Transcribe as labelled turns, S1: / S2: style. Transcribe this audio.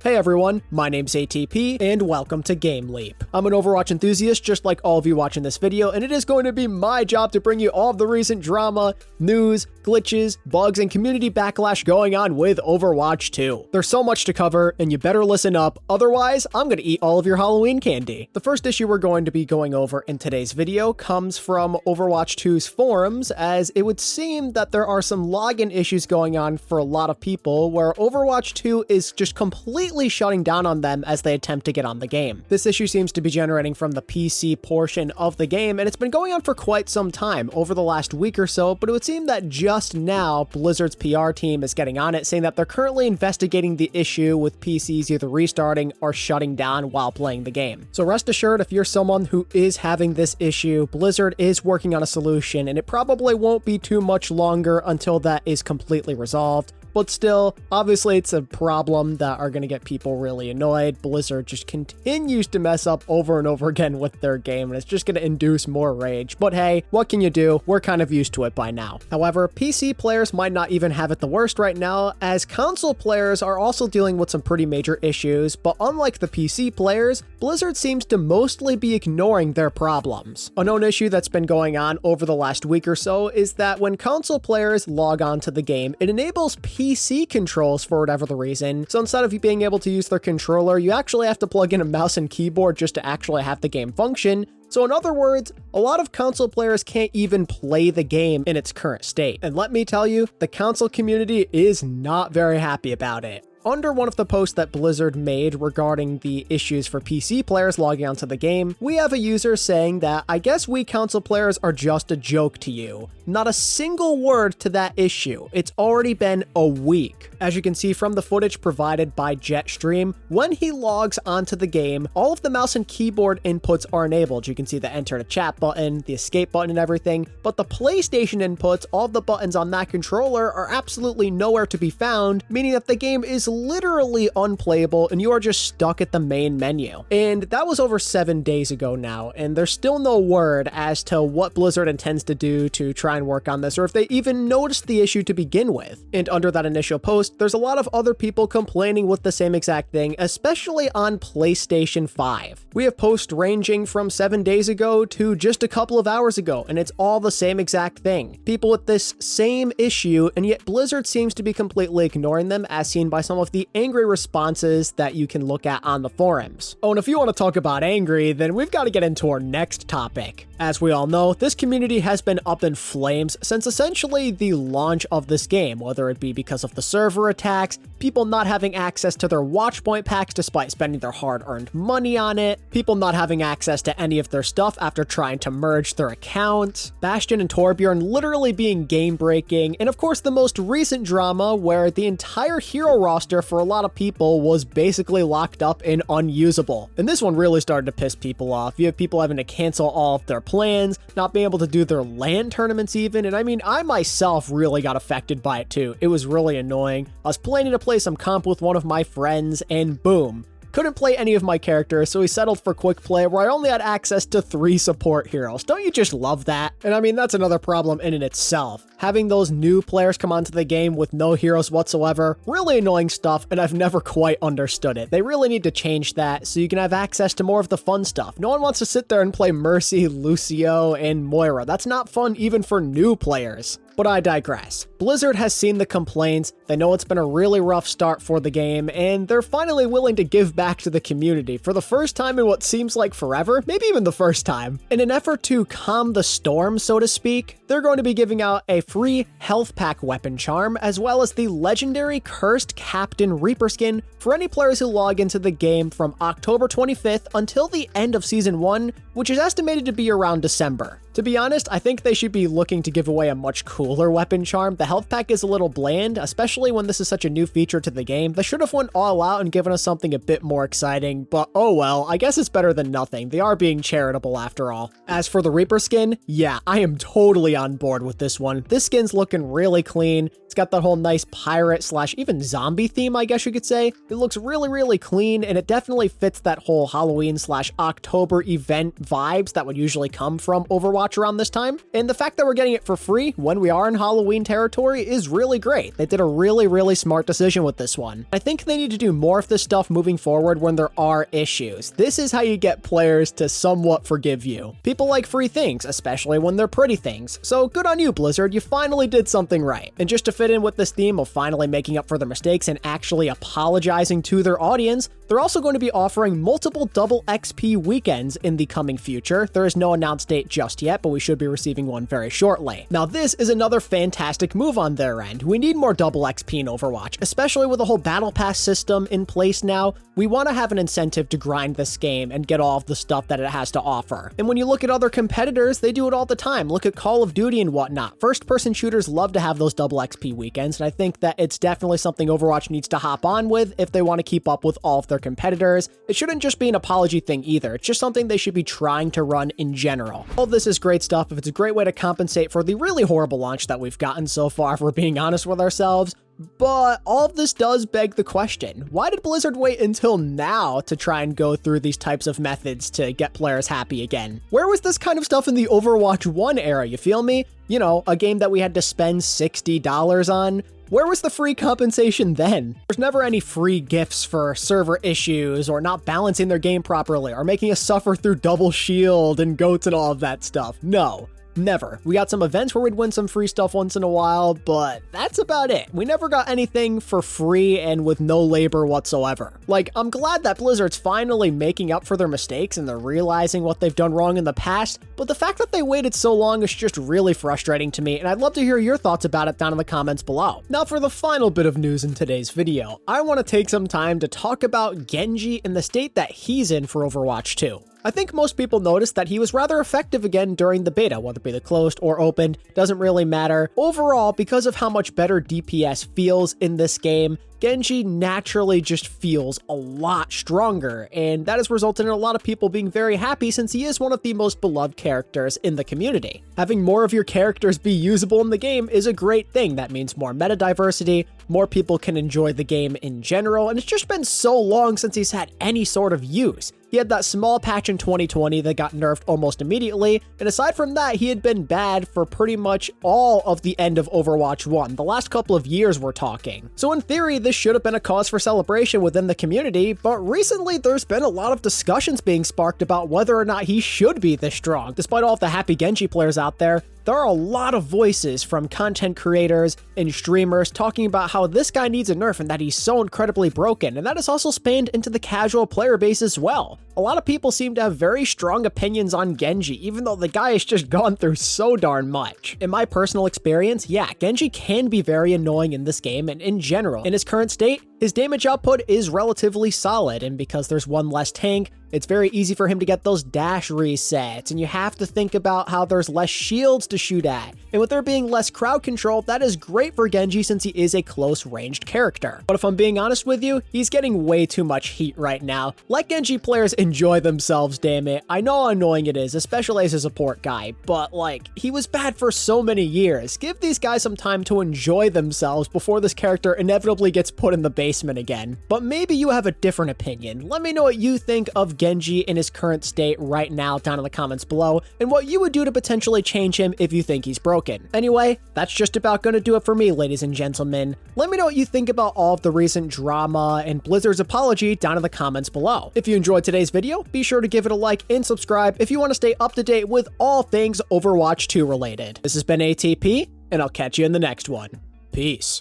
S1: Hey everyone, my name's ATP, and welcome to GameLeap. I'm an Overwatch enthusiast just like all of you watching this video, and it is going to be my job to bring you all of the recent drama, news, glitches, bugs, and community backlash going on with Overwatch 2. There's so much to cover, and you better listen up, otherwise I'm going to eat all of your Halloween candy. The first issue we're going to be going over in today's video comes from Overwatch 2's forums, as it would seem that there are some login issues going on for a lot of people, where Overwatch 2 is just completely shutting down on them as they attempt to get on the game. This issue seems to be generating from the PC portion of the game, and it's been going on for quite some time, over the last week or so, but it would seem that just now Blizzard's PR team is getting on it, saying that they're currently investigating the issue with PCs either restarting or shutting down while playing the game. So rest assured, if you're someone who is having this issue, Blizzard is working on a solution, and it probably won't be too much longer until that is completely resolved. But still, obviously it's a problem that are going to get people really annoyed. Blizzard just continues to mess up over and over again with their game, and it's just going to induce more rage. But hey, what can you do? We're kind of used to it by now. However, PC players might not even have it the worst right now, as console players are also dealing with some pretty major issues, but unlike the PC players, Blizzard seems to mostly be ignoring their problems. A known issue that's been going on over the last week or so is that when console players log on to the game, it enables PC controls for whatever the reason. So instead of you being able to use their controller, you actually have to plug in a mouse and keyboard just to actually have the game function. So in other words, a lot of console players can't even play the game in its current state. And let me tell you, the console community is not very happy about it. Under one of the posts that Blizzard made regarding the issues for PC players logging onto the game, we have a user saying that, "I guess we console players are just a joke to you." Not a single word to that issue. It's already been a week. As you can see from the footage provided by Jetstream, when he logs onto the game, all of the mouse and keyboard inputs are enabled. You can see the enter to chat button, the escape button and everything, but the PlayStation inputs, all of the buttons on that controller are absolutely nowhere to be found, meaning that the game is literally unplayable and you are just stuck at the main menu. And that was over 7 days ago now, and there's still no word as to what Blizzard intends to do to try and work on this, or if they even noticed the issue to begin with. And under that initial post, there's a lot of other people complaining with the same exact thing, especially on PlayStation 5. We have posts ranging from 7 days ago to just a couple of hours ago, and it's all the same exact thing. People with this same issue, and yet Blizzard seems to be completely ignoring them, as seen by some of the angry responses that you can look at on the forums. Oh, and if you want to talk about angry, then we've got to get into our next topic. As we all know, this community has been up in flames since essentially the launch of this game, whether it be because of the server attacks, people not having access to their Watchpoint packs despite spending their hard-earned money on it, people not having access to any of their stuff after trying to merge their accounts, Bastion and Torbjorn literally being game-breaking, and of course the most recent drama where the entire hero roster for a lot of people was basically locked up and unusable. And this one really started to piss people off. You have people having to cancel all of their plans, not being able to do their LAN tournaments even, and I mean, I myself really got affected by it too. It was really annoying. I was planning to play some comp with one of my friends, and boom. Couldn't play any of my characters, so we settled for quick play where I only had access to 3 support heroes. Don't you just love that? And I mean, that's another problem in and itself. Having those new players come onto the game with no heroes whatsoever, really annoying stuff, and I've never quite understood it. They really need to change that so you can have access to more of the fun stuff. No one wants to sit there and play Mercy, Lucio, and Moira. That's not fun even for new players. But I digress. Blizzard has seen the complaints, they know it's been a really rough start for the game, and they're finally willing to give back to the community for the first time in what seems like forever, maybe even the first time. In an effort to calm the storm, so to speak, they're going to be giving out a free health pack weapon charm, as well as the legendary Cursed Captain Reaper skin for any players who log into the game from October 25th until the end of Season 1, which is estimated to be around December. To be honest, I think they should be looking to give away a much cooler weapon charm. The health pack is a little bland, especially when this is such a new feature to the game. They should have went all out and given us something a bit more exciting, but oh well, I guess it's better than nothing. They are being charitable after all. As for the Reaper skin, yeah, I am totally on board with this one. This skin's looking really clean. It's got that whole nice pirate slash even zombie theme, I guess you could say. It looks really, really clean, and it definitely fits that whole Halloween slash October event vibes that would usually come from Overwatch Overwatch around this time, and the fact that we're getting it for free when we are in Halloween territory is really great. They did a really smart decision with this one. I think they need to do more of this stuff moving forward when there are issues. This is how you get players to somewhat forgive you. People like free things, especially when they're pretty things. So good on you, Blizzard, you finally did something right. And just to fit in with this theme of finally making up for their mistakes and actually apologizing to their audience, they're also going to be offering multiple double XP weekends in the coming future. There is no announced date just yet, but we should be receiving one very shortly. Now, this is another fantastic move on their end. We need more double XP in Overwatch, especially with the whole battle pass system in place now. We want to have an incentive to grind this game and get all of the stuff that it has to offer. And when you look at other competitors, they do it all the time. Look at Call of Duty and whatnot. First-person shooters love to have those double XP weekends, and I think that it's definitely something Overwatch needs to hop on with if they want to keep up with all of their competitors. It shouldn't just be an apology thing either. It's just something they should be trying to run in general. All of this is great stuff if it's a great way to compensate for the really horrible launch that we've gotten so far, if we're being honest with ourselves. But all of this does beg the question, why did Blizzard wait until now to try and go through these types of methods to get players happy again? Where was this kind of stuff in the Overwatch 1 era, you feel me? You know, a game that we had to spend $60 on? Where was the free compensation then? There's never any free gifts for server issues or not balancing their game properly or making us suffer through double shield and goats and all of that stuff. No. Never. We got some events where we'd win some free stuff once in a while, but that's about it. We never got anything for free and with no labor whatsoever. Like, I'm glad that Blizzard's finally making up for their mistakes and they're realizing what they've done wrong in the past, but the fact that they waited so long is just really frustrating to me, and I'd love to hear your thoughts about it down in the comments below. Now for the final bit of news in today's video, I want to take some time to talk about Genji and the state that he's in for Overwatch 2. I think most people noticed that he was rather effective again during the beta, whether it be the closed or open, doesn't really matter. Overall, because of how much better DPS feels in this game, Genji naturally just feels a lot stronger, and that has resulted in a lot of people being very happy since he is one of the most beloved characters in the community. Having more of your characters be usable in the game is a great thing. That means more meta diversity, more people can enjoy the game in general, and it's just been so long since he's had any sort of use. He had that small patch in 2020 that got nerfed almost immediately, and aside from that, he had been bad for pretty much all of the end of Overwatch 1, the last couple of years we're talking. So in theory, this should have been a cause for celebration within the community, but recently there's been a lot of discussions being sparked about whether or not he should be this strong. Despite all of the happy Genji players out there are a lot of voices from content creators and streamers talking about how this guy needs a nerf and that he's so incredibly broken, and that has also spanned into the casual player base as well. A lot of people seem to have very strong opinions on Genji, even though the guy has just gone through so darn much. In my personal experience, yeah, Genji can be very annoying in this game, and in general, in his current state, his damage output is relatively solid, and because there's one less tank, it's very easy for him to get those dash resets, and you have to think about how there's less shields to shoot at. And with there being less crowd control, that is great for Genji since he is a close-ranged character. But if I'm being honest with you, he's getting way too much heat right now. Let Genji players enjoy themselves, damn it. I know how annoying it is, especially as a support guy, but like, he was bad for so many years. Give these guys some time to enjoy themselves before this character inevitably gets put in the basement again. But maybe you have a different opinion. Let me know what you think of Genji in his current state right now down in the comments below, and what you would do to potentially change him if you think he's broken. Anyway, that's just about gonna do it for me, ladies and gentlemen. Let me know what you think about all of the recent drama and Blizzard's apology down in the comments below. If you enjoyed today's video, be sure to give it a like and subscribe if you want to stay up to date with all things Overwatch 2 related. This has been ATP, and I'll catch you in the next one. Peace.